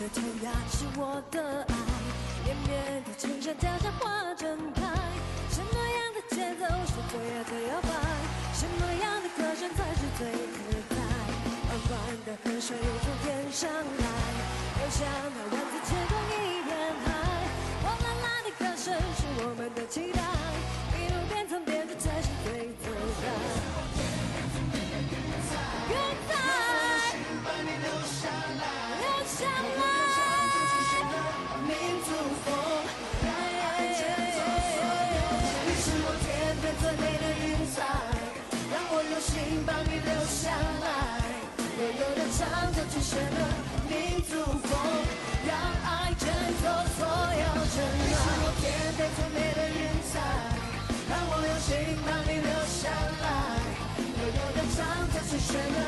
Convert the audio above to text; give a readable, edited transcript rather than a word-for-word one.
的头呀是我的爱，绵绵的青山脚下花正开。什么样的节奏是最摇摆？什么样的歌声才是最自在？缓缓的河水从天上来，流向那万紫千红一片海。哗啦啦的歌声是我们的期待，一路边层边这才是最自在。云彩，留下来。民族风，你是我天边最美的云彩，让我有幸帮你留下来。悠悠的唱着最炫的民族风，让爱卷走所有尘埃。你是我天边最美的云彩，让我有幸帮你留下来。悠悠的唱着最炫的